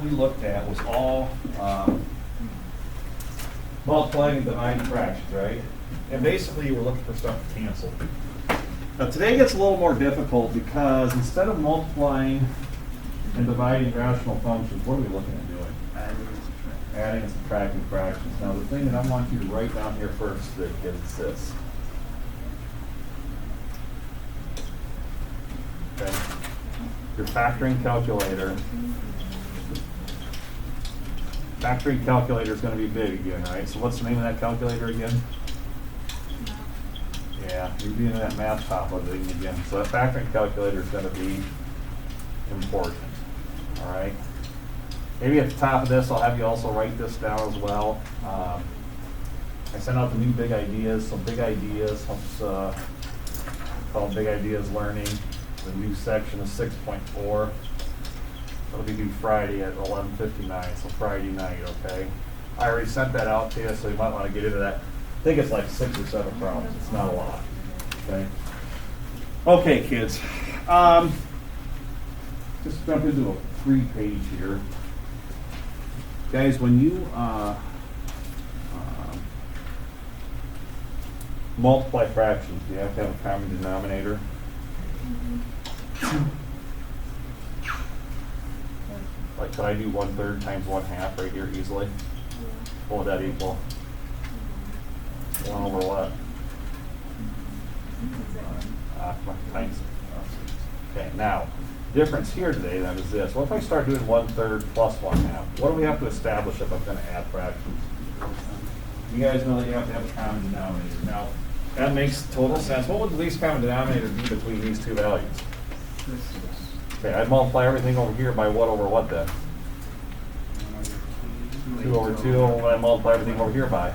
we looked at was all multiplying and dividing fractions, right? And basically we're looking for stuff to cancel. Now today gets a little more difficult because instead of multiplying and dividing rational functions, what are we looking at doing? Adding and subtracting fractions. Now the thing that I want you to write down here first is this. Okay. Your factoring calculator. Factoring calculator is going to be big again, right? So what's the name of that calculator again? Yeah, you're doing that math top of it again. So that factoring calculator is going to be important. All right. Maybe at the top of this, I'll have you also write this down as well. I sent out the new big ideas. So big ideas, called Big Ideas Learning. The new section is 6.4. That'll be due Friday at 11:59, so Friday night, okay? I already sent that out to you, so you might want to get into that. I think it's like 6 or 7 problems. It's not a lot, okay? Okay, kids. Just jump into a free page here. Guys, when you multiply fractions, you have to have a common denominator. Like, could I do 1/3 times 1/2 right here easily? What would that equal? 1 over what? Times. Okay, now, difference here today then is this. What if I start doing 1/3 plus 1/2? What do we have to establish if I'm going to add fractions? You guys know that you have to have a common denominator. Now, that makes total sense. What would the least common denominator be between these two values? Okay, I'd multiply everything over here by what over what then? 2 over 2, and I multiply everything over here by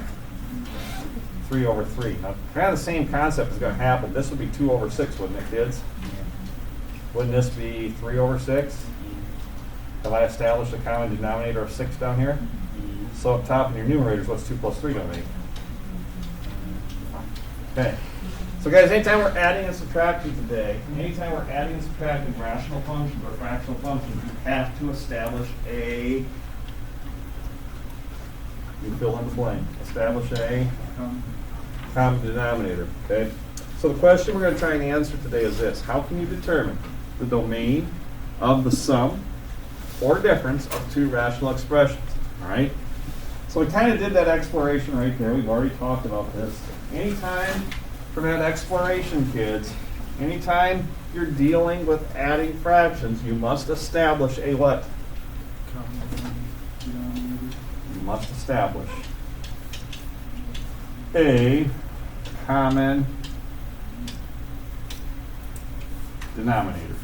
3 over 3. Now, kind of the same concept is going to happen. This would be 2 over 6, wouldn't it, kids? Wouldn't this be 3 over 6? Have I established a common denominator of 6 down here? So up top in your numerators, what's 2 plus 3 going to be? Okay. So guys, anytime we're adding and subtracting today, anytime we're adding and subtracting rational functions or fractional functions, you have to establish a, you fill in the blank, establish a common denominator, okay? So the question we're going to try and answer today is this: how can you determine the domain of the sum or difference of two rational expressions, all right? So we kind of did that exploration right there. We've already talked about this. Anytime for that exploration, kids, anytime you're dealing with adding fractions, you must establish a what? You must establish a common denominator.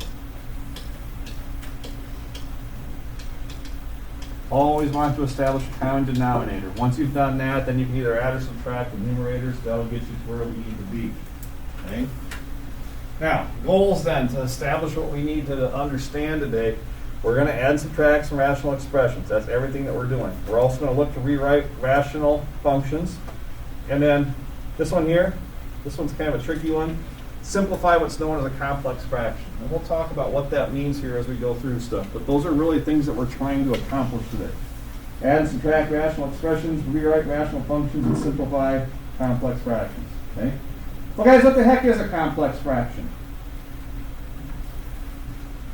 Always want to establish a common denominator. Once you've done that, then you can either add or subtract the numerators. That'll get you to where we need to be. Okay? Now, goals then to establish what we need to understand today. We're going to add and subtract some rational expressions. That's everything that we're doing. We're also going to look to rewrite rational functions. And then this one here, this one's kind of a tricky one. Simplify what's known as a complex fraction. And we'll talk about what that means here as we go through stuff. But those are really things that we're trying to accomplish today. Add and subtract rational expressions, rewrite rational functions, and simplify complex fractions. Okay? Well, guys, what the heck is a complex fraction?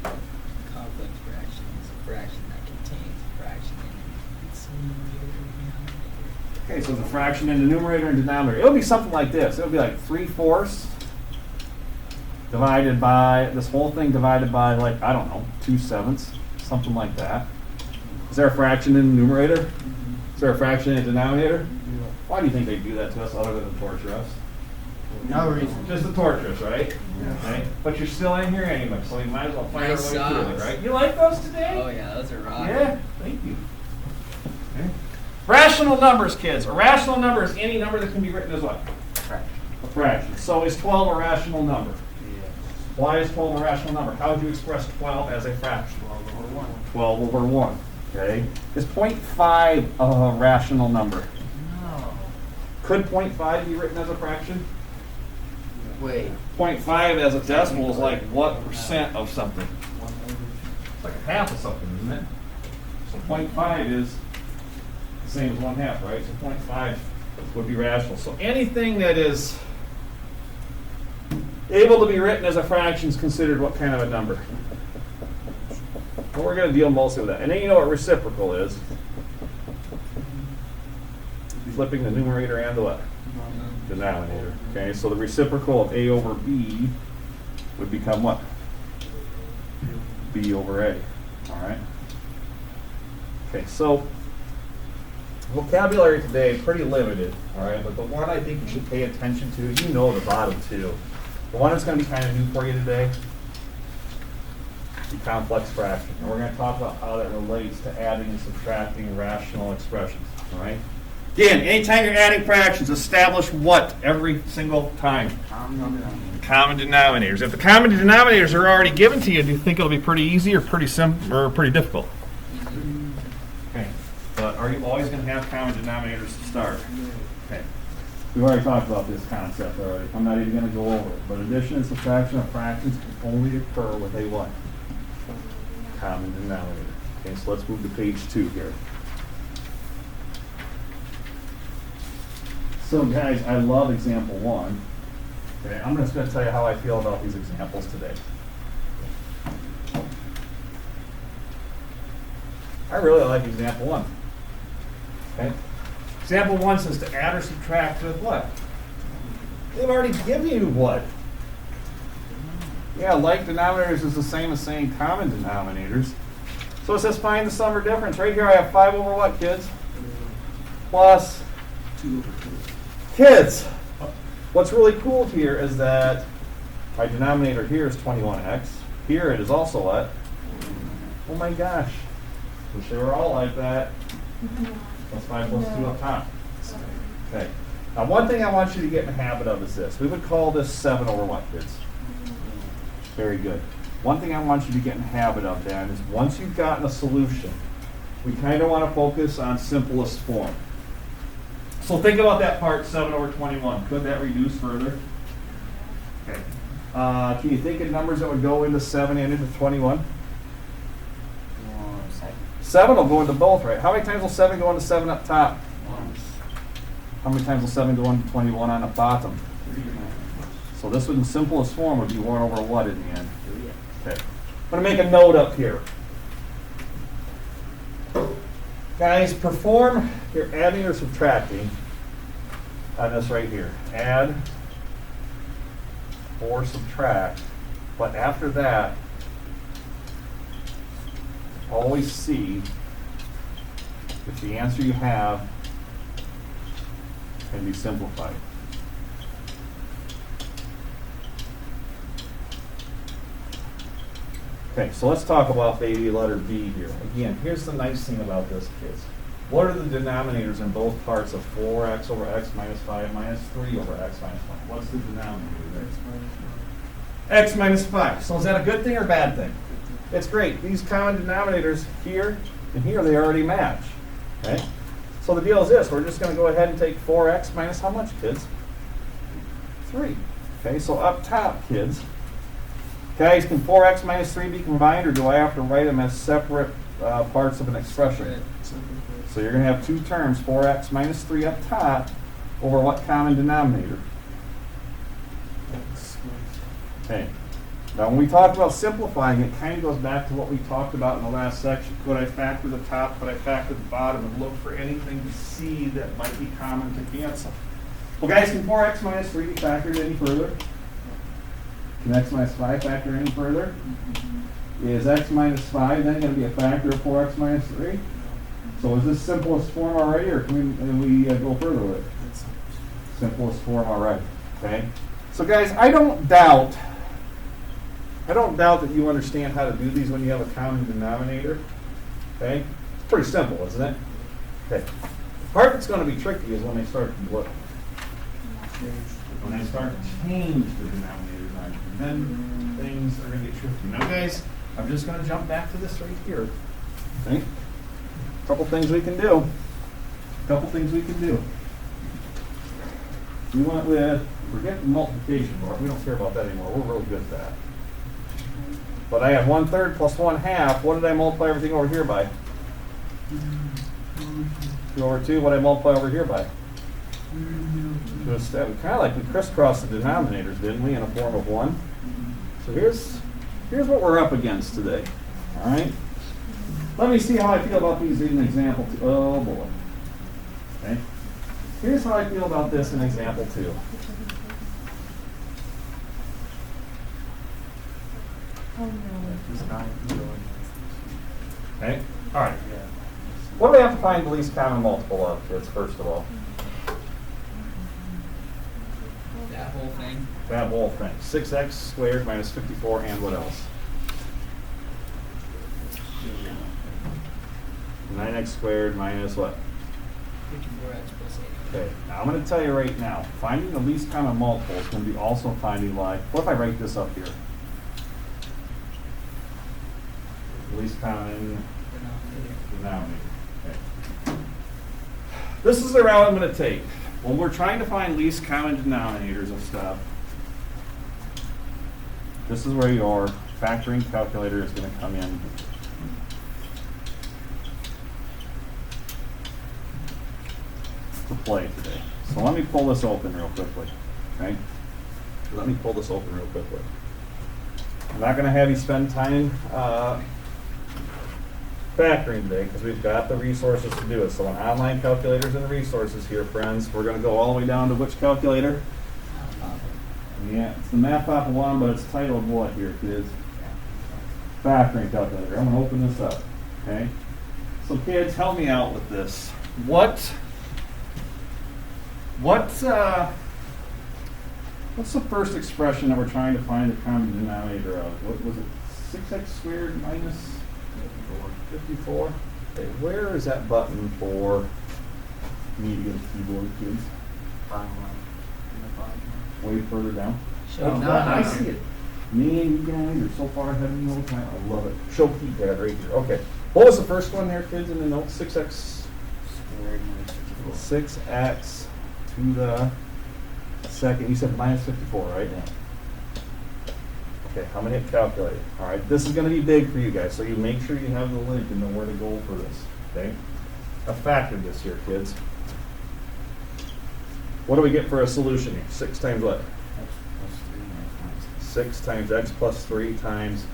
Complex fraction is a fraction that contains a fraction in its numerator and denominator. Okay, so the fraction in the numerator and denominator. It'll be something like this. It'll be like 3/4 divided by, this whole thing divided by, like, I don't know, 2/7, something like that. Is there a fraction in the numerator? Is there a fraction in the denominator? Why do you think they do that to us other than to torture us? No reason. Just to torture us, right? Yeah. Okay. But you're still in here anyway, so you might as well find Nice our way through it, socks. right? You like those today? Oh yeah, those are rocking. Yeah, thank you. Okay. Rational numbers, kids. A rational number is any number that can be written as what? A fraction. So is 12 a rational number? Why is 12 a rational number? How would you express 12 as a fraction? 12 over 1. 12 over 1. Okay. Is 0.5 a rational number? No. Could 0.5 be written as a fraction? Wait. 0.5 as a decimal is like what percent of something? It's like a half of something, isn't it? So 0.5 is the same as 1/2, right? So 0.5 would be rational. So anything that is able to be written as a fraction is considered what kind of a number? Well, we're going to deal mostly with that. And then you know what reciprocal is. Flipping the numerator and the what? Denominator. Okay, so the reciprocal of A over B would become what? B over A. All right? Okay, so vocabulary today pretty limited, all right? But the one I think you should pay attention to, you know the bottom two. The one that's going to be kind of new for you today, the complex fraction. And we're going to talk about how that relates to adding and subtracting rational expressions, all right? Again, anytime you're adding fractions, establish what every single time? Common denominators. If the common denominators are already given to you, do you think it'll be pretty easy or pretty simple or pretty difficult? Okay. But are you always going to have common denominators to start? Okay. We've already talked about this concept already. I'm not even going to go over it. But addition and subtraction of fractions can only occur with a what? Common denominator. Okay, so let's move to page 2 here. So guys, I love example 1. Okay, I'm just going to tell you how I feel about these examples today. I really like example 1. Okay. Example 1 says to add or subtract with what? They've already given you what? Yeah, like denominators is the same as saying common denominators. So it says find the sum or difference. Right here I have 5 over what, kids? Plus 2 over 2. Kids, what's really cool here is that my denominator here is 21x. Here it is also what? Oh my gosh. Wish they were all like that. Plus 5 plus 2 up top. Okay. Now one thing I want you to get in the habit of is this. We would call this 7 over what, kids? Very good. One thing I want you to get in the habit of, Dan, is once you've gotten a solution, we kind of want to focus on simplest form. So think about that part, 7 over 21. Could that reduce further? Okay. Can you think of numbers that would go into 7 and into 21? 7 will go into both, right? How many times will 7 go into 7 up top? Once. How many times will 7 go into 21 on the bottom? 3. So this would, in simplest form, would be 1 over what in the end? 3. Okay. I'm going to make a note up here. Guys, perform your adding or subtracting on this right here. Add or subtract. But after that, always see if the answer you have can be simplified. Okay, so let's talk about baby letter B here. Again, here's the nice thing about this, kids. What are the denominators in both parts of 4x over x minus 5 minus 3 over x minus 1? What's the denominator there? X minus 5. So is that a good thing or a bad thing? It's great. These common denominators here and here, they already match. Okay? So the deal is this. We're just going to go ahead and take 4x minus how much, kids? 3. Okay, so up top, kids. Guys, can 4x minus 3 be combined, or do I have to write them as separate parts of an expression? So you're going to have two terms, 4x minus 3 up top, over what common denominator? Okay. Now when we talk about simplifying, it kind of goes back to what we talked about in the last section. Could I factor the top, could I factor the bottom, and look for anything to see that might be common to cancel? Well guys, can 4x minus 3 be factored any further? Can x minus 5 factor any further? Is x minus 5 then going to be a factor of 4x minus 3? So is this simplest form already, or can we go further with it? Simplest form already. Okay. So guys, I don't doubt that you understand how to do these when you have a common denominator. Okay. It's pretty simple, isn't it? Okay. The part that's going to be tricky is when they start to what? When I start to change the denominators on you, then things are going to get tricky. Now, guys, I'm just going to jump back to this right here. Okay. A couple things we can do. We went with, forget the multiplication part. We don't care about that anymore. We're really good at that. But I have 1/3 plus 1/2. What did I multiply everything over here by? 2 over 2, what I multiply over here by? Just kind of like we crisscrossed the denominators, didn't we, in a form of 1? So here's what we're up against today. All right? Let me see how I feel about these in example 2. Oh, boy. Okay? Here's how I feel about this in example 2. Okay? All right. What do we have to find the least common multiple of, kids, first of all? That whole thing. That whole thing. 6x squared minus 54 and what else? 9x squared minus what? 54x plus 8. Okay, now I'm going to tell you right now, finding the least common multiple is going to be also finding like, what if I write this up here? Least common denominator. Okay. This is the route I'm going to take. When we're trying to find least common denominators of stuff, this is where your factoring calculator is going to come in. To play today. So let me pull this open real quickly. Okay? Let me pull this open real quickly. I'm not going to have you spend time factoring today because we've got the resources to do it. So an online calculator's in the resources here, friends. We're going to go all the way down to which calculator? Yeah, it's the Math Papa one, but it's titled what here, kids? Factoring calculator. I'm going to open this up. Okay? So kids, help me out with this. What's the first expression that we're trying to find the common denominator of? What was it? 6x squared minus 54? Okay, where is that button for me to get a keyboard, kids? Way further down. Show No, I see it. Man, you guys are so far ahead of me all the time. I love it. Show keypad right here. Okay. What was the first one there, kids, in the notes? 6x Squared minus 54. 6x to the second. You said minus 54, right? Yeah. Okay, how many hit calculate? All right, this is going to be big for you guys, so you make sure you have the link and know where to go for this. Okay, I factored this here, kids. What do we get for a solution here? 6 times what? X plus 3 minus 6 times x plus 3 times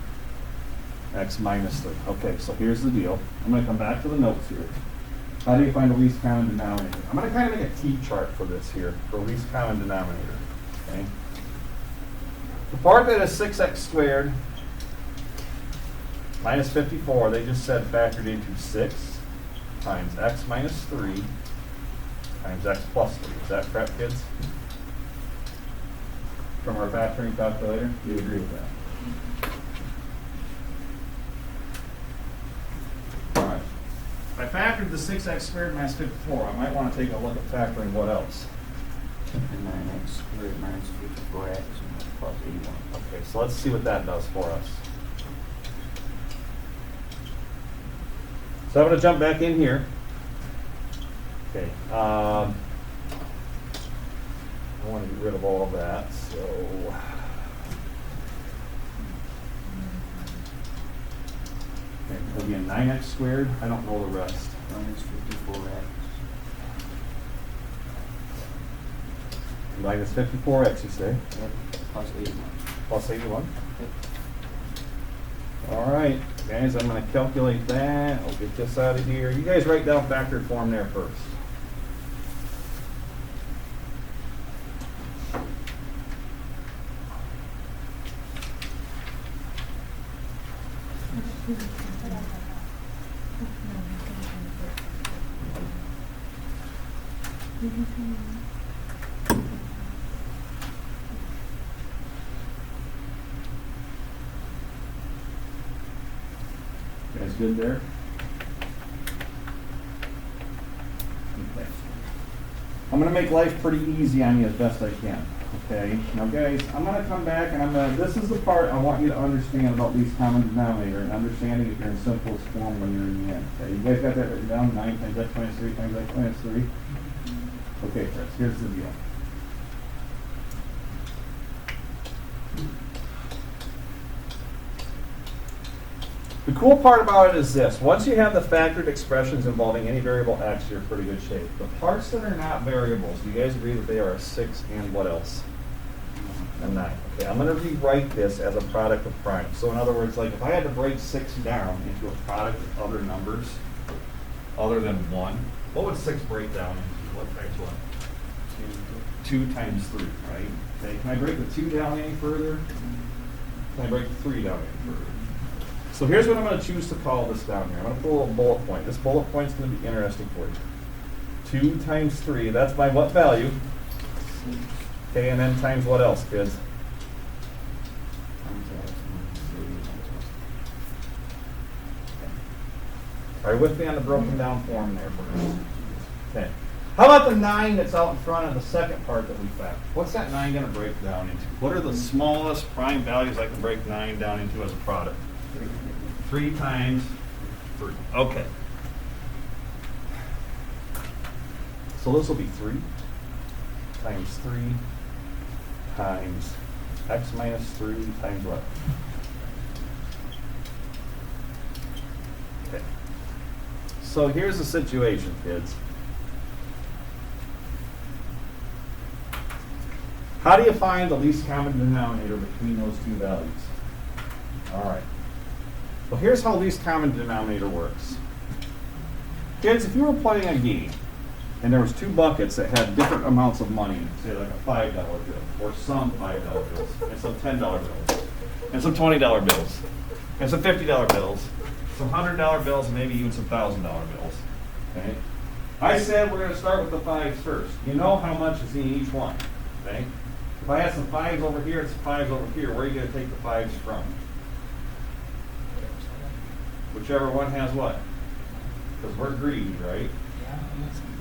x minus 3. Okay, so here's the deal. I'm going to come back to the notes here. How do you find the least common denominator? I'm going to kind of make a T-chart for this here, for least common denominator. Okay. The part that is 6x squared minus 54, they just said factored into 6 times x minus 3 times x plus 3. Is that correct, kids? From our factoring calculator? Do you agree with that? All right. If I factored the 6x squared minus 54, I might want to take a look at factoring what else? and 9x squared minus 54x plus 81. Okay, so let's see what that does for us. So I'm going to jump back in here. Okay. I want to get rid of all of that, so. Okay, again, 9x squared. I don't know the rest. Minus 54x. Minus 54x, you say? Yep. Plus 81. Plus 81. Yep. All right, guys, I'm going to calculate that. I'll get this out of here. You guys write down factored form there first. You guys good there? Okay. I'm going to make life pretty easy on you as best I can. Okay. Now, guys, I'm going to come back and this is the part I want you to understand about least common denominator and understanding if you're in simplest form when you're in the end. Okay. You guys got that written down? 9 times x minus 3 times x minus 3. Okay, Chris, here's the deal. The cool part about it is this. Once you have the factored expressions involving any variable x, you're in pretty good shape. The parts that are not variables, do you guys agree that they are a 6 and what else? A 9. Okay, I'm going to rewrite this as a product of primes. So in other words, like if I had to break 6 down into a product of other numbers other than 1, what would 6 break down into? What times what? 2 times 3, right? Okay, can I break the 2 down any further? Can I break the 3 down any further? So here's what I'm going to choose to call this down here. I'm going to put a little bullet point. This bullet point is going to be interesting for you. 2 times 3, that's my what value? Okay, and then times what else, kids? Are you with me on the broken down form there first? Okay. How about the 9 that's out in front of the second part that we found? What's that 9 going to break down into? What are the smallest prime values I can break 9 down into as a product? 3 times 3. Okay. So this will be 3 times 3 times x minus 3 times what? Okay. So here's the situation, kids. How do you find the least common denominator between those two values? All right. Well, here's how least common denominator works. Kids, if you were playing a game and there was 2 buckets that had different amounts of money in it, say like a $5 bill, or some $5 bills, and some $10 bills, and some $20 bills, and some $50 bills, some $100 bills, and maybe even some $1,000 bills. Okay? I said we're going to start with the 5s first. You know how much is in each one. Okay? If I had some 5s over here and some 5s over here, where are you going to take the 5s from? Whichever one has what? Because we're greedy, right?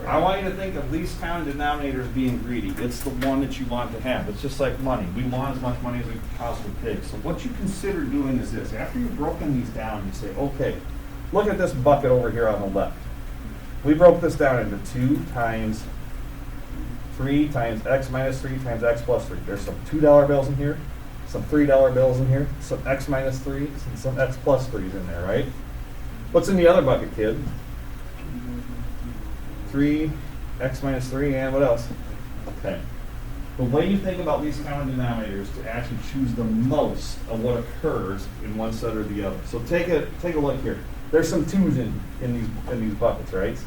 I want you to think of least common denominator as being greedy. It's the one that you want to have. It's just like money. We want as much money as we can possibly take. So what you consider doing is this. After you've broken these down, you say, okay, look at this bucket over here on the left. We broke this down into 2 times 3 times x minus 3 times x plus 3. There's some $2 bills in here, some $3 bills in here, some x minus 3s, and some x plus 3s in there, right? What's in the other bucket, kid? 3, x minus 3, and what else? Okay. The way you think about least common denominators is to actually choose the most of what occurs in one set or the other. So take a look here. There's some 2s in these buckets, right?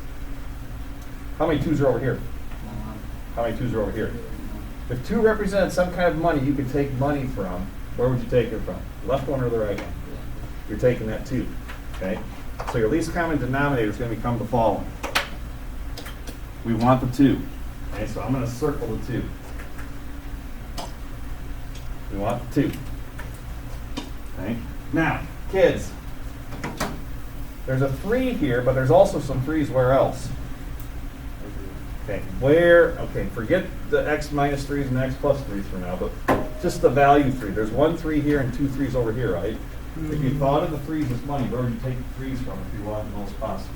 How many 2s are over here? How many 2s are over here? If 2 represented some kind of money you could take money from, where would you take it from? The left one or the right one? You're taking that 2. Okay? So your least common denominator is going to become the following. We want the 2. Okay, so I'm going to circle the 2. We want the 2. Okay? Now, kids, there's a 3 here, but there's also some 3s where else? Okay, forget the x minus 3s and x plus 3s for now, but just the value 3. There's 1 3 here and 2 3s over here, right? If you thought of the 3s as money, where would you take the 3s from if you wanted the most possible?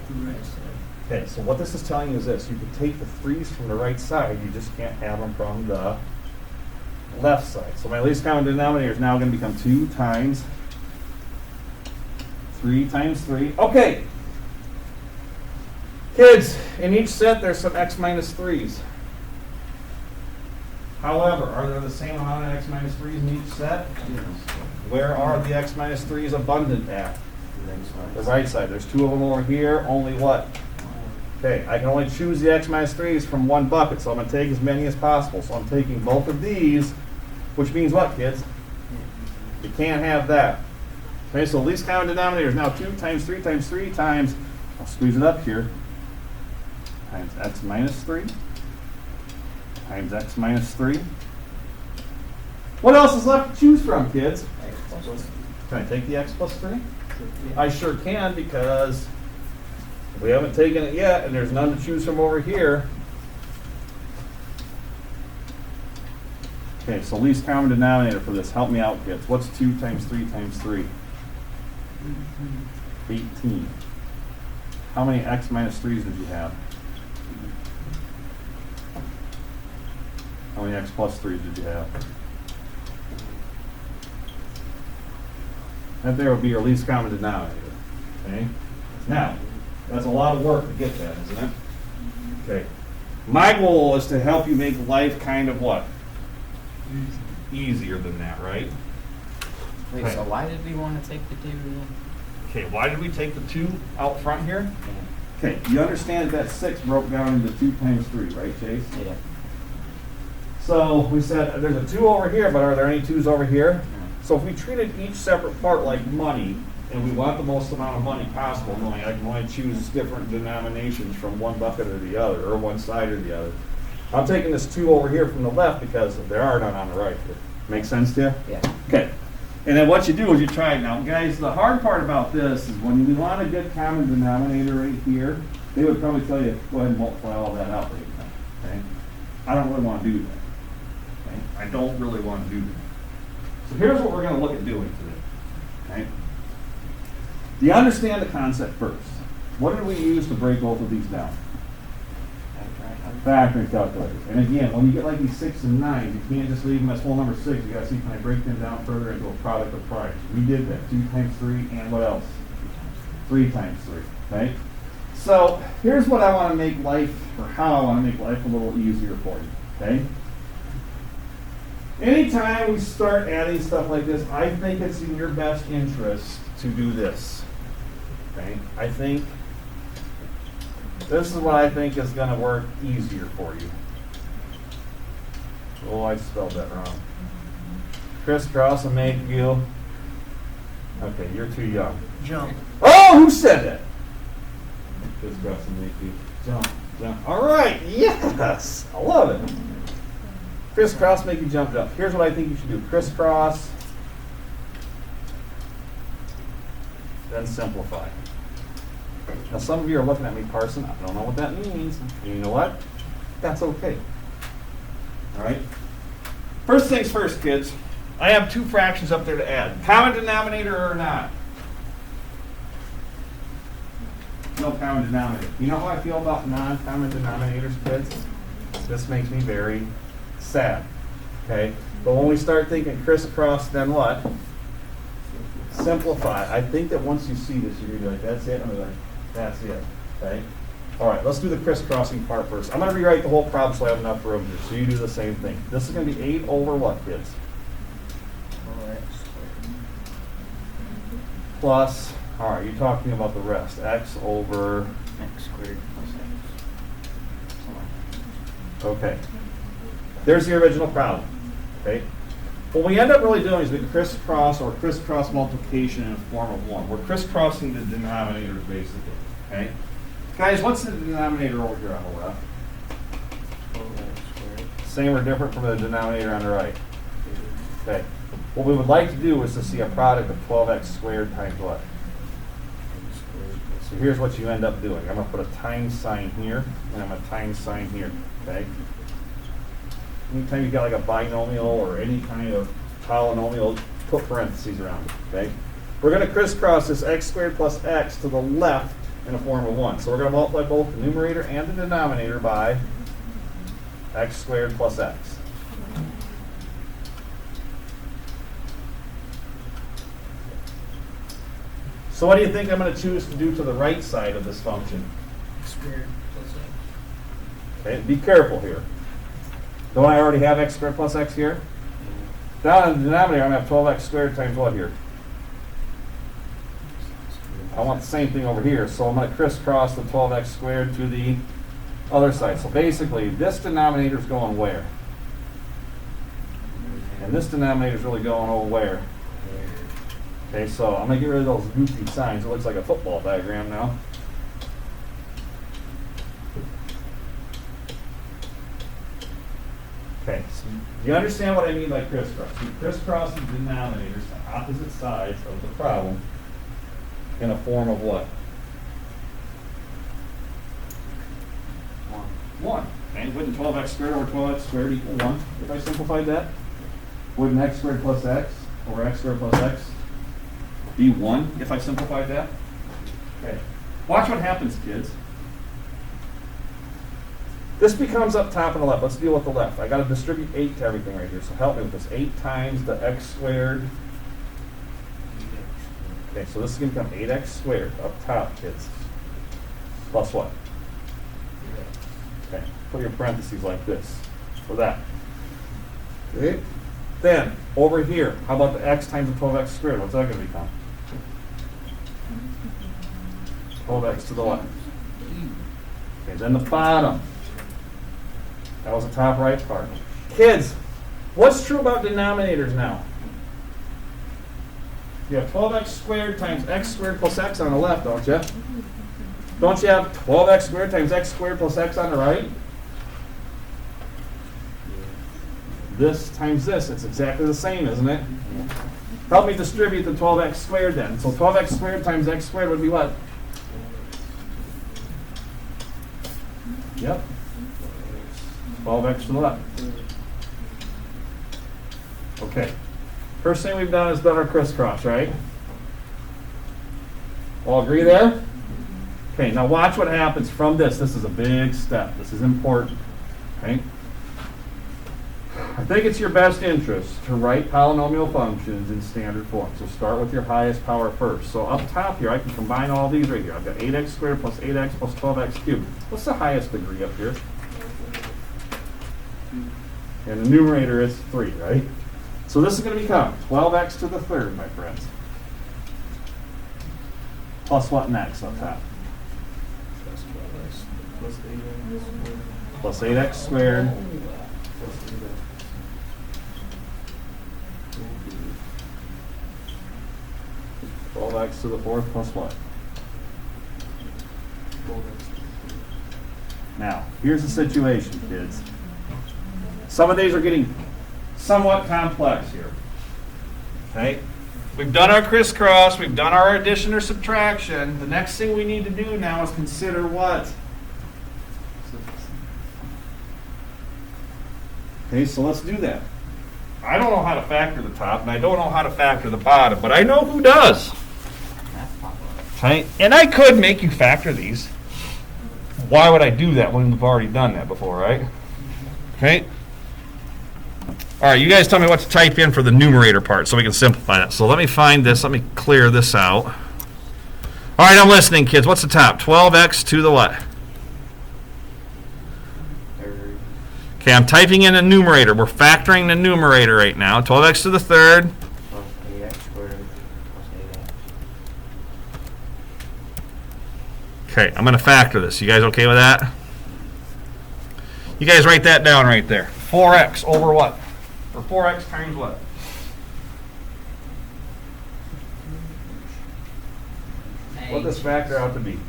Okay, so what this is telling you is this. You can take the 3s from the right side, you just can't have them from the left side. So my least common denominator is now going to become 2 times 3 times 3. Okay. Kids, in each set there's some x minus 3s. However, are there the same amount of x minus 3s in each set? Yes. Where are the x minus 3s abundant at? The right side. There's 2 of them over here. Only what? Okay, I can only choose the x minus 3s from one bucket, so I'm going to take as many as possible. So I'm taking both of these, which means what, kids? You can't have that. Okay, so least common denominator is now 2 times 3 times 3 times, I'll squeeze it up here, times x minus 3 times x minus 3. What else is left to choose from, kids? Can I take the x plus 3? I sure can, because we haven't taken it yet, and there's none to choose from over here. Okay, so least common denominator for this. Help me out, kids. What's 2 times 3 times 3? 18. How many x minus 3s did you have? How many x plus 3s did you have? That there would be your least common denominator. Okay? Now, that's a lot of work to get that, isn't it? Okay. My goal is to help you make life kind of what? Easier than that, right? Wait, Okay. so why did we want to take the 2? Okay, why did we take the 2 out front here? Okay, you understand that 6 broke down into 2 times 3, right, Chase? Yeah. So we said there's a 2 over here, but are there any 2s over here? So if we treated each separate part like money, and we want the most amount of money possible, knowing I can only choose different denominations from one bucket or the other, or one side or the other, I'm taking this 2 over here from the left because there are none on the right here. Make sense to you? Yeah. Okay. And then what you do is you try it. Now, guys, the hard part about this is when you want a good common denominator right here, they would probably tell you, go ahead and multiply all that out right now. Okay? I don't really want to do that. Okay? I don't really want to do that. So here's what we're going to look at doing today. Okay? Do you understand the concept first? What did we use to break both of these down? Factoring calculators. And again, when you get like these 6 and 9s, you can't just leave them as whole number 6. You got to see, can I break them down further into a product of primes? We did that. 2 times 3 and what else? 3 times 3. Okay? So here's what I want to make life, or how I want to make life a little easier for you. Okay? Anytime we start adding stuff like this, I think it's in your best interest to do this. Okay? I think this is what I think is going to work easier for you. Oh, I spelled that wrong. Crisscross and make you. Okay, you're too young. Jump. Oh, who said that? Crisscross and make you jump. Jump. All right, yes, I love it. Crisscross, make you jump, jump. Here's what I think you should do. Crisscross, then simplify. Now, some of you are looking at me, Parson, I don't know what that means. And you know what? That's okay. All right? First things first, kids. I have 2 fractions up there to add. Common denominator or not? No common denominator. You know how I feel about non-common denominators, kids? This makes me very sad. Okay? But when we start thinking crisscross, then what? Simplify. I think that once you see this, you're going to be like, that's it. I'm going to be like, that's it. Okay? All right, let's do the crisscrossing part first. I'm going to rewrite the whole problem so I have enough room here. So you do the same thing. This is going to be 8 over what, kids? Plus, all right, you're talking about the rest. X over X squared plus X. Okay. There's the original problem. Okay. What we end up really doing is we crisscross or crisscross multiplication in a form of 1. We're crisscrossing the denominators basically. Okay. Guys, what's the denominator over here on the left? Same or different from the denominator on the right? Okay. What we would like to do is to see a product of 12x squared times what? So here's what you end up doing. I'm going to put a times sign here, and I'm going to times sign here. Okay. Anytime you got like a binomial or any kind of polynomial, put parentheses around it. Okay. We're going to crisscross this x squared plus x to the left in a form of 1. So we're going to multiply both the numerator and the denominator by x squared plus x. So what do you think I'm going to choose to do to the right side of this function? X squared plus X. Okay, be careful here. Don't I already have x squared plus x here? Down in the denominator, I'm going to have 12x squared times what here? I want the same thing over here, so I'm going to crisscross the 12x squared to the other side. So basically, this denominator is going where? And this denominator is really going over where? Okay, so I'm going to get rid of those goofy signs. It looks like a football diagram now. Okay, so you understand what I mean by crisscross? You crisscross the denominators, the opposite sides of the problem, in a form of what? 1. Okay, wouldn't 12x squared over 12x squared equal 1 if I simplified that? Wouldn't x squared plus x over x squared plus x be 1 if I simplified that? Okay. Watch what happens, kids. This becomes up top and the left. Let's deal with the left. I got to distribute 8 to everything right here. So help me with this. 8 times the x squared. Okay, so this is going to become 8x squared up top, kids. Plus what? Okay, put your parentheses like this for that. Okay. Then, over here, how about the x times the 12x squared? What's that going to become? 12x to the left. Okay, then the bottom. That was the top right part. Kids, what's true about denominators now? You have 12x squared times x squared plus x on the left, don't you? Don't you have 12x squared times x squared plus x on the right? This times this, it's exactly the same, isn't it? Help me distribute the 12x squared then. So 12x squared times x squared would be what? Yep. 12x to the left. Okay. First thing we've done is done our crisscross, right? All agree there? Okay, now watch what happens from this. This is a big step. This is important. Okay? I think it's your best interest to write polynomial functions in standard form. So start with your highest power first. So up top here, I can combine all these right here. I've got 8x squared plus 8x plus 12x cubed. What's the highest degree up here? And the numerator is 3, right? So this is going to become 12x to the third, my friends. Plus what next up top? Plus 8x squared. 12x to the fourth plus what? Now, here's the situation, kids. Some of these are getting somewhat complex here. Okay? We've done our crisscross, we've done our addition or subtraction. The next thing we need to do now is consider what? Okay, so let's do that. I don't know how to factor the top, and I don't know how to factor the bottom, but I know who does. Okay? And I could make you factor these. Why would I do that when we've already done that before, right? Okay? All right, you guys tell me what to type in for the numerator part so we can simplify that. So let me find this. Let me clear this out. All right, I'm listening, kids. What's the top? 12x to the what? Okay, I'm typing in a numerator. We're factoring the numerator right now. 12x to the third. Plus 8x squared plus 8x. Okay, I'm going to factor this. You guys okay with that? You guys write that down right there. 4x over what? Or 4x times what? What does factor out to be?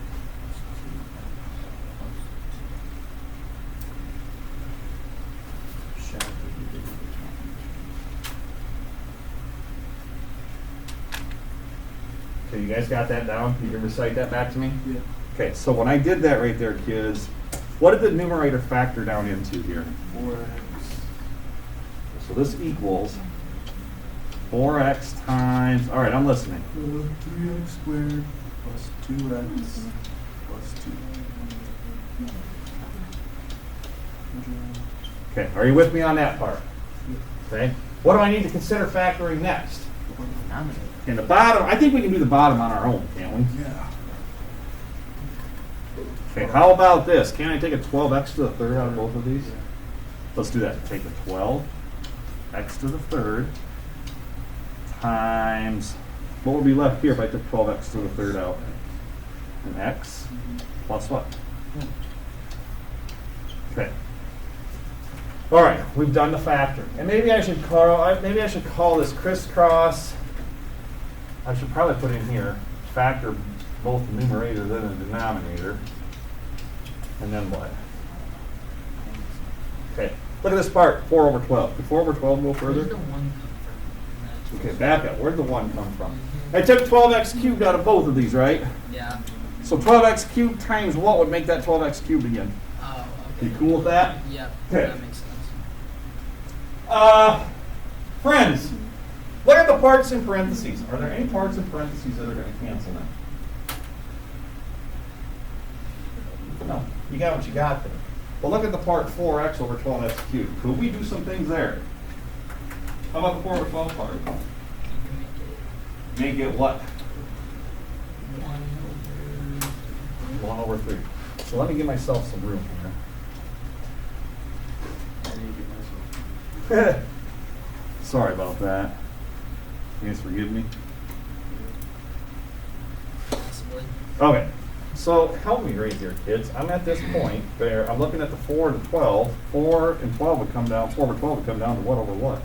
Okay, you guys got that down? You can recite that back to me? Yeah. Okay, so when I did that right there, kids, what did the numerator factor down into here? 4x. So this equals 4x times, all right, I'm listening. 3x squared plus 2x plus 2. Okay, are you with me on that part? Okay. What do I need to consider factoring next? In the bottom, I think we can do the bottom on our own, can't we? Yeah. Okay, how about this? Can I take a 12x to the third out of both of these? Let's do that. Take the 12x to the third times, what would be left here if I took 12x to the third out? An x plus what? Okay. All right, we've done the factor. And maybe I should call this crisscross. I should probably put in here factor both the numerator and the denominator. And then what? Okay, look at this part, 4 over 12. Did 4 over 12 go further? Where'd the 1 come from? Okay, back up. Where'd the 1 come from? I took 12x cubed out of both of these, right? Yeah. So 12x cubed times what would make that 12x cubed again? Oh, okay. You cool with that? Yep, Okay. that makes sense. Friends, look at the parts in parentheses. Are there any parts in parentheses that are going to cancel them? No. You got what you got there. Well, look at the part 4x over 12x cubed. Could we do some things there? How about the 4 over 12 part? You can make it Make it what? 1 over 3. So let me give myself some room I didn't get myself. here. Sorry about that. You guys forgive me? Possibly. Okay, so help me right here, kids. I'm at this point where I'm looking at the 4 and 12. 4 and 12 would come down, 4 over 12 would come down to what over what?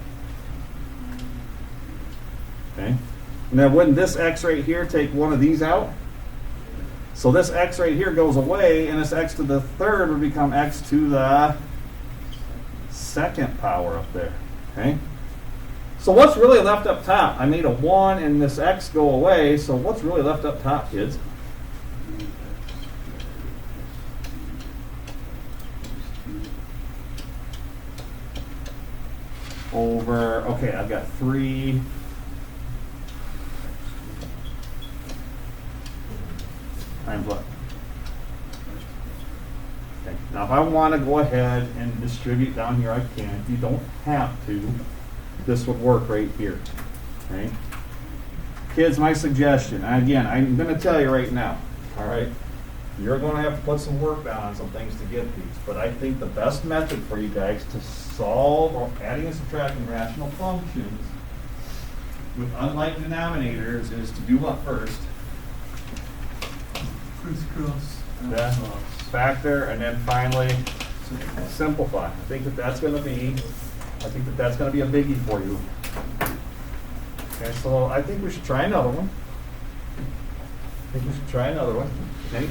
Okay. Now, wouldn't this x right here take one of these out? So this x right here goes away, and this x to the third would become x to the second power up there. Okay. So what's really left up top? I made a 1 and this x go away, so what's really left up top, kids? Over, okay, I've got 3 times what? Okay. Now if I want to go ahead and distribute down here, I can. You don't have to. This would work right here. Okay? Kids, my suggestion, and again, I'm going to tell you right now, all right? You're going to have to put some work down on some things to get these, but I think the best method for you guys to solve or adding and subtracting rational functions with unlike denominators is to do what first? Crisscross. Yeah. Factor, and then finally simplify. I think that's going to be a biggie for you. Okay, so I think we should try another one. Okay.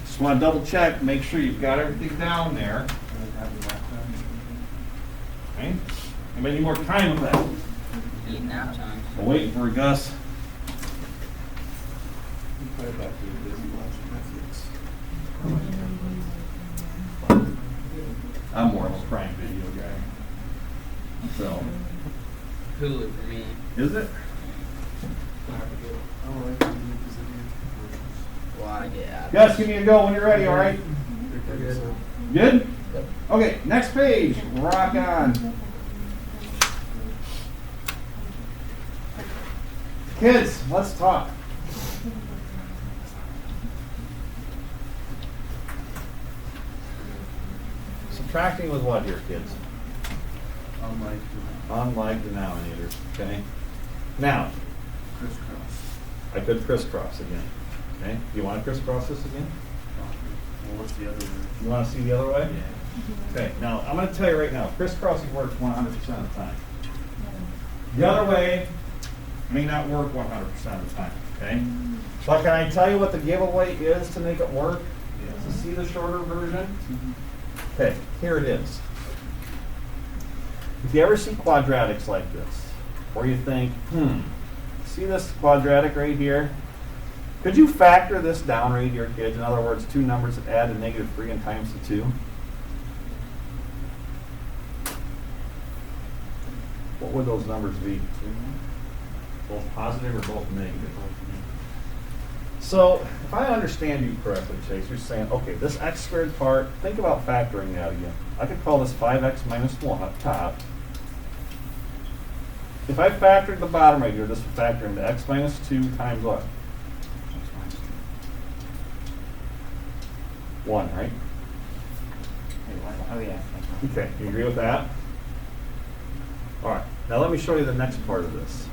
Just want to double check, make sure you've got everything down there. Okay. Anybody need more time with that? Need nap time. I'm waiting for Gus. Play back to the busy watching Netflix. I'm more of a Prime Video guy. So, Hulu for me. is it? I like the new Brazilian commercials. Well, I get out of Gus, give me a go when you're ready, all right? They're good. Good? Yep. Okay, next page. Rock on. Kids, let's talk. Subtracting with what here, kids? Unlike denominators, okay? Now, Crisscross. I could crisscross again, okay? You want to crisscross this again? Well, what's the other one? You want to see the other way? Yeah. Okay, now, I'm going to tell you right now, crisscrossing works 100% of the time. The other way may not work 100% of the time, okay? But can I tell you what the giveaway is to make it work? To see the shorter version? Okay, here it is. If you ever see quadratics like this, or you think, see this quadratic right here? Could you factor this down right here, kids? In other words, two numbers that add a -3 and times the 2. What would those numbers be? Both positive or both negative? So, if I understand you correctly, Chase, you're saying, okay, this x squared part, think about factoring that again. I could call this 5x minus 1 up top. If I factored the bottom right here, this would factor into x minus 2 times what? 1, right? Oh, yeah. Okay, you agree with that? All right, now let me show you the next part of this.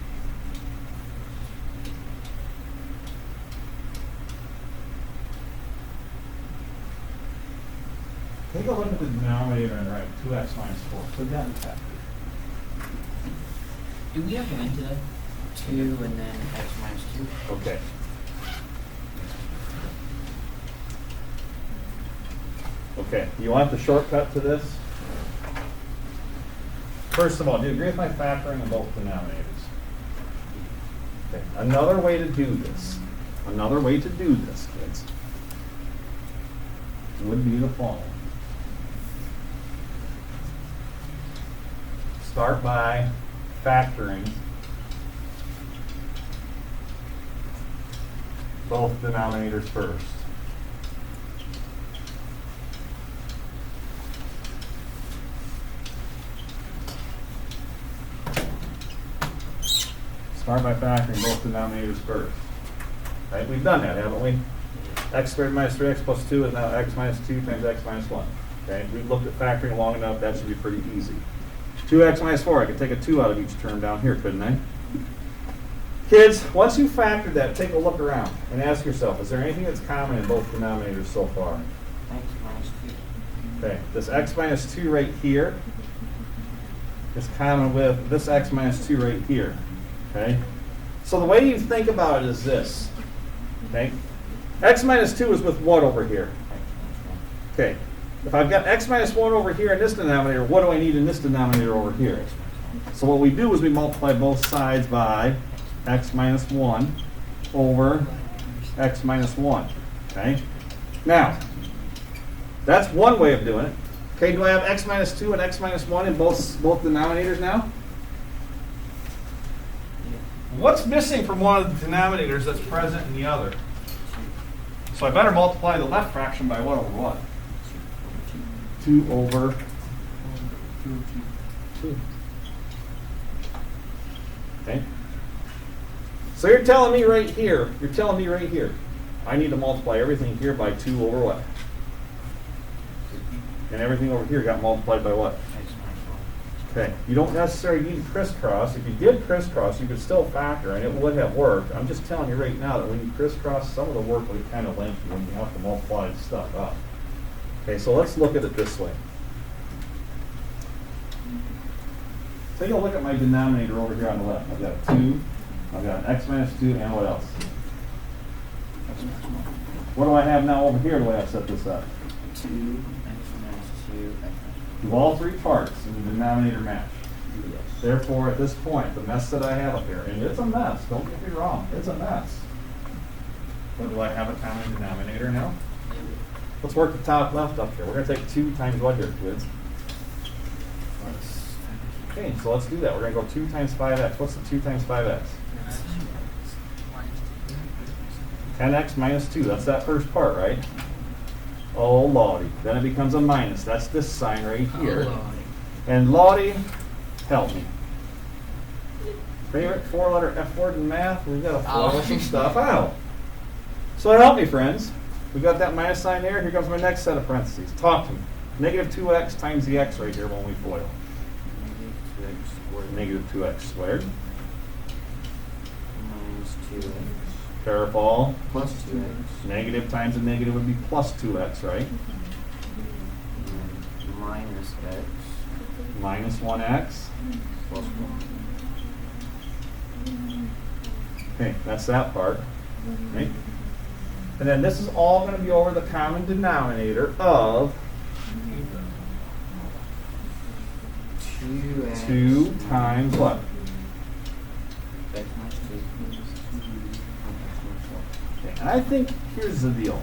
Take a look at the denominator and write 2x minus 4. Put that in factor. Do we have to into that? 2 and then x minus 2. Okay. Okay, you want the shortcut to this? First of all, do you agree with my factoring in both denominators? Okay, another way to do this, kids, would be the following. Start by factoring both denominators first. Start by factoring both denominators first. Right? We've done that, haven't we? X squared minus 3x plus 2 is now x minus 2 times x minus 1. Okay, we've looked at factoring long enough, that should be pretty easy. 2x minus 4, I could take a 2 out of each term down here, couldn't I? Kids, once you factored that, take a look around and ask yourself, is there anything that's common in both denominators so far? X minus 2. Okay, this x minus 2 right here is common with this x minus 2 right here. Okay? So the way you think about it is this. Okay? X minus 2 is with what over here? X minus Okay. If I've got x minus 1 over here in this denominator, what do I need in this denominator over here? So what we do is we multiply both sides by x minus 1 over x minus 1. Okay? Now, that's one way of doing it. Okay, do I have x minus 2 and x minus 1 in both denominators now? What's missing from one of the denominators that's present in the other? So I better multiply the left fraction by what over what? 2 over 2. Okay? So you're telling me right here, I need to multiply everything here by 2 over what? And everything over here got multiplied by what? X minus 1. Okay, you don't necessarily need crisscross. If you did crisscross, you could still factor, and it would have worked. I'm just telling you right now that when you crisscross, some of the work will be kind of lengthy when you have to multiply stuff up. Okay, so let's look at it this way. Take a look at my denominator over here on the left. I've got a 2, I've got an x minus 2, and what else? X minus 1. What do I have now over here the way I've set this up? 2, X minus 2, X minus 1. Do all three parts in the denominator match? Yes. Therefore, at this point, the mess that I have up here, and it's a mess, don't get me wrong, it's a mess. But do I have a common denominator now? Let's work the top left up here. We're going to take 2 times what here, kids? Okay, so let's do that. We're going to go 2 times 5x. What's the 2 times 5x? 10x minus 2. That's that first part, right? Oh, lordy. Then it becomes a minus. That's this sign right here. And lordy, help me. Favorite 4-letter F word in math? We've got to throw some stuff out. So help me, friends. We got that minus sign there. Here comes my next set of parentheses. Talk to me. Negative 2x times the x right here when we FOIL. Negative 2x squared. Minus 2x. Careful. Plus 2x. Negative times a negative would be plus 2x, right? And minus x. Minus 1x. Plus 1. Okay, that's that part. Right? And then this is all going to be over the common denominator of 2x. 2 times what? X minus 2. Okay, and I think here's the deal.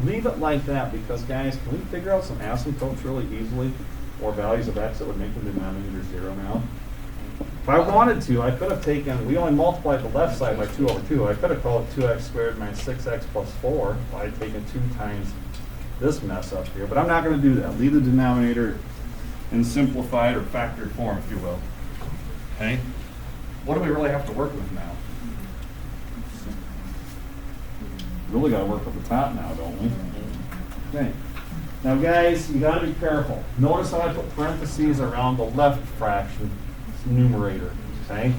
Leave it like that because, guys, can we figure out some asymptotes really easily or values of x that would make the denominator 0 now? If I wanted to, I could have taken, we only multiplied the left side by 2 over 2. I could have called it 2x squared minus 6x plus 4 if I had taken 2 times this mess up here. But I'm not going to do that. Leave the denominator in simplified or factored form, if you will. Okay? What do we really have to work with now? Really got to work with the top now, don't we? Okay. Now, guys, you got to be careful. Notice how I put parentheses around the left fraction numerator. Okay.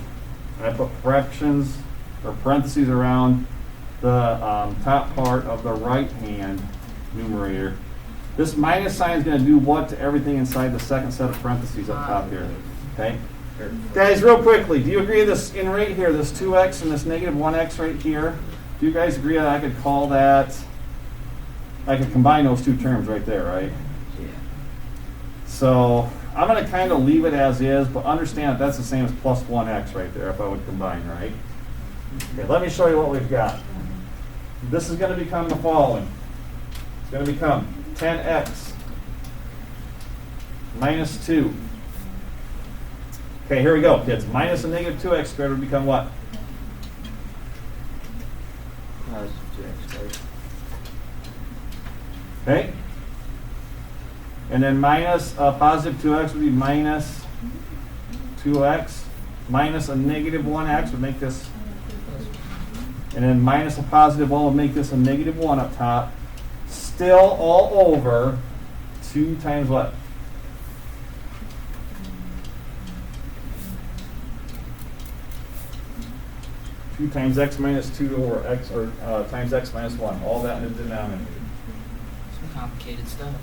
And I put fractions or parentheses around the top part of the right hand numerator. This minus sign is going to do what to everything inside the second set of parentheses up top here. Okay. Guys, real quickly, do you agree this in right here, this 2x and this negative 1x right here? Do you guys agree that I could call that, I could combine those two terms right there, right? Yeah. So I'm going to kind of leave it as is, but understand that that's the same as plus 1x right there if I would combine, right? Okay, let me show you what we've got. This is going to become the following. It's going to become 10x minus 2. Okay, here we go, kids. Minus a negative 2x squared would become what? Plus 2x squared. Okay? And then minus a positive 2x would be minus 2x. Minus a negative 1x would make this. and then minus a positive 1 will make this a negative 1 up top. Still all over 2 times what? Two times x minus 2 over x, or times x minus 1. All that in the denominator. Some complicated stuff.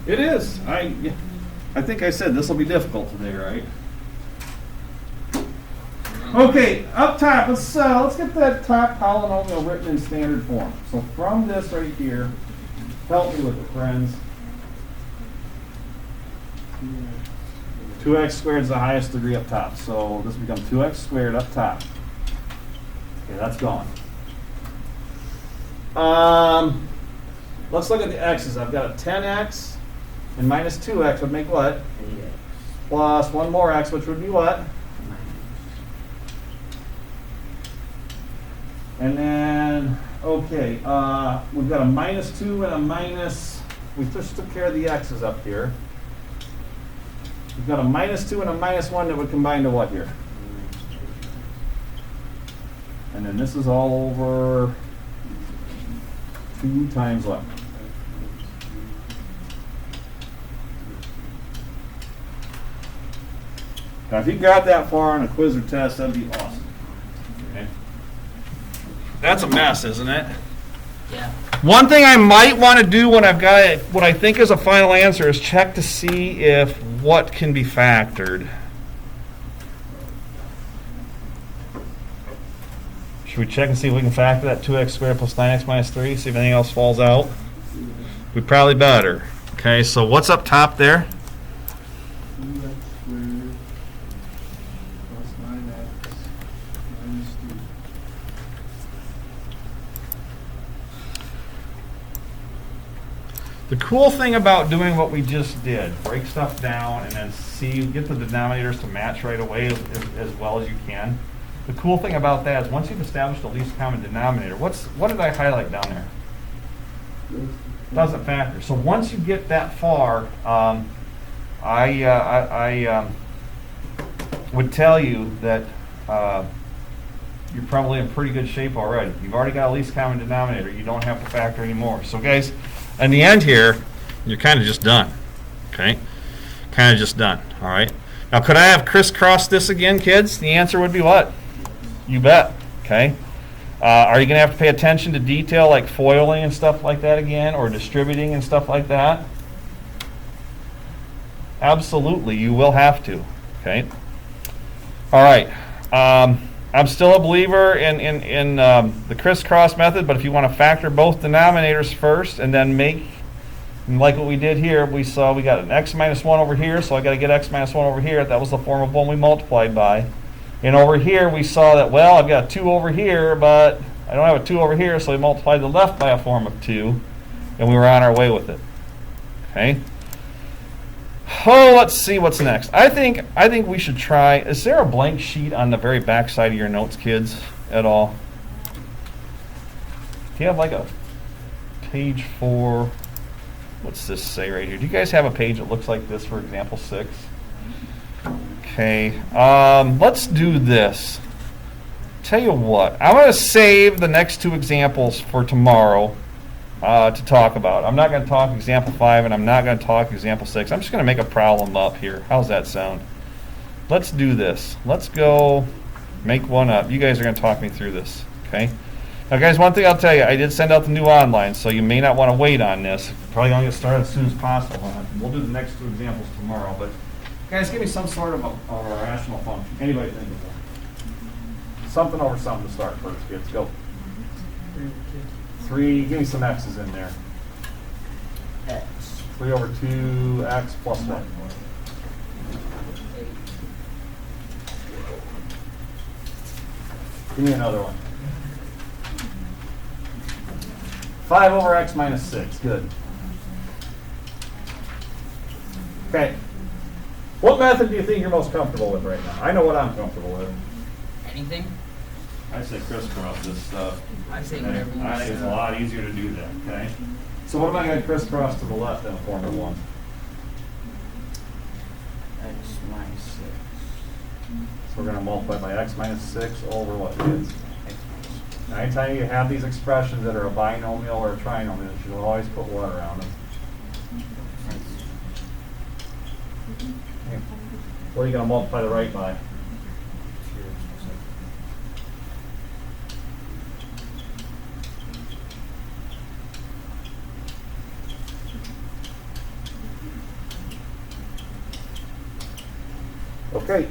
It is. I think I said this will be difficult today, right? Okay, up top, let's get that top polynomial written in standard form. So from this right here, help me with it, friends. 2x squared is the highest degree up top, so this becomes 2x squared up top. Okay, that's gone. Let's look at the x's. I've got a 10x and minus 2x would make what? 8x Plus one more x, which would be what? And then, okay, we've got a minus 2 and a minus, we just took care of the x's up here. We've got a minus 2 and a minus 1 that would combine to what here? And then this is all over 2 times what? Now if you got that far on a quiz or test, that'd be awesome. Okay. That's a mess, isn't it? Yeah. One thing I might want to do when I've got what I think is a final answer is check to see if what can be factored. Should we check and see if we can factor that 2x squared plus 9x minus 3, see if anything else falls out? We probably better. Okay, so what's up top there? 2x squared plus 9x minus 3. The cool thing about doing what we just did, break stuff down and then get the denominators to match right away as well as you can. The cool thing about that is once you've established the least common denominator, what did I highlight down there? Doesn't factor. So once you get that far, I would tell you that you're probably in pretty good shape already. You've already got a least common denominator. You don't have to factor anymore. So guys, in the end here, you're kind of just done. Okay? Kind of just done. All right? Now, could I have crisscrossed this again, kids? The answer would be what? You bet. Okay? Are you going to have to pay attention to detail like foiling and stuff like that again, or distributing and stuff like that? Absolutely, you will have to. Okay? All right. I'm still a believer in the crisscross method, but if you want to factor both denominators first and then make, like what we did here, we saw we got an x minus 1 over here, so I got to get x minus 1 over here. That was the form of 1 we multiplied by. And over here we saw that, well, I've got a 2 over here, but I don't have a 2 over here, so we multiplied the left by a form of 2, and we were on our way with it. Okay? Oh, let's see what's next. I think we should try. Is there a blank sheet on the very back side of your notes, kids, at all? Do you have like a page 4? What's this say right here? Do you guys have a page that looks like this for example 6? Okay. Let's do this. Tell you what. I'm going to save the next 2 examples for tomorrow. To talk about. I'm not going to talk example 5 and I'm not going to talk example 6. I'm just going to make a problem up here. How's that sound? Let's do this. Let's go make one up. You guys are going to talk me through this. Okay? Now guys, one thing I'll tell you, I did send out the new online, so you may not want to wait on this. Probably going to get started as soon as possible. We'll do the next 2 examples tomorrow, but guys, give me some sort of a rational function. Anybody think of one? Something over something to start first, kids. Go. 3, give me some x's in there. x 3 over 2x plus 1. Give me another one. 5 over x minus 6. Good. Okay. What method do you think you're most comfortable with right now? I know what I'm comfortable with. Anything? I say crisscross this stuff. I say Okay. whatever you I think it's a say. lot easier to do that, okay? So what am I going to crisscross to the left in a form of 1? x minus 6 So we're going to multiply by x minus 6 over what, kids? x minus Anytime you have these expressions that are a binomial or a trinomial, you should always put what around them. Okay. What are you going to multiply the right by? Okay,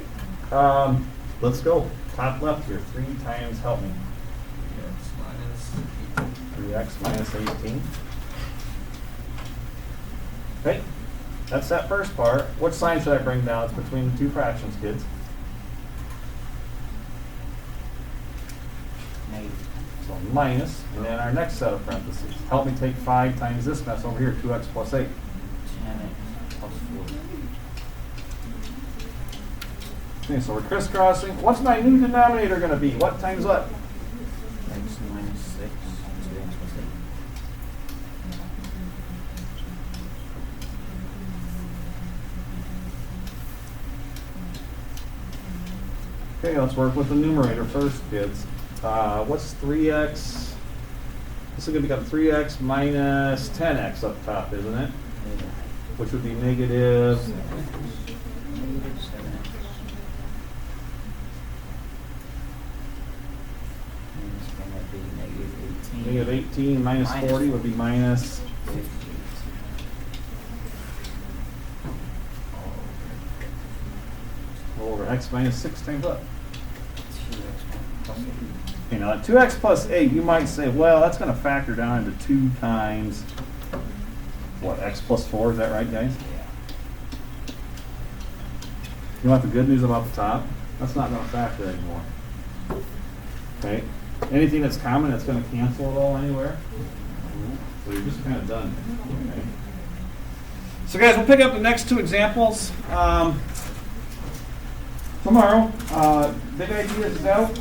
let's go. Top left here, 3 times, help me. 3x minus 18. Okay, that's that first part. What sign should I bring down? It's between the two fractions, kids. Negative. So minus, and then our next set of parentheses. Help me take 5 times this mess over here, 2x plus 8. 10x plus 4. Okay, so we're crisscrossing. What's my new denominator going to be? What times what? X minus 6, 2x plus 8. Okay, let's work with the numerator first, kids. What's 3x? This is going to become 3x minus 10x up top, isn't it? Yeah. Which would be negative. Negative 7x. And it's going to be negative 18. Negative 18 minus 40 would be minus. 58. Over x minus 6 times what? 2x plus 8. Okay, now at 2x plus 8, you might say, well, that's going to factor down into 2 times, what, x plus 4? Is that right, guys? Yeah. You want the good news about the top? That's not going to factor anymore. Okay? Anything that's common, that's going to cancel it all anywhere. So you're just kind of done. Okay? So guys, we'll pick up the next 2 examples tomorrow. Big ideas is out.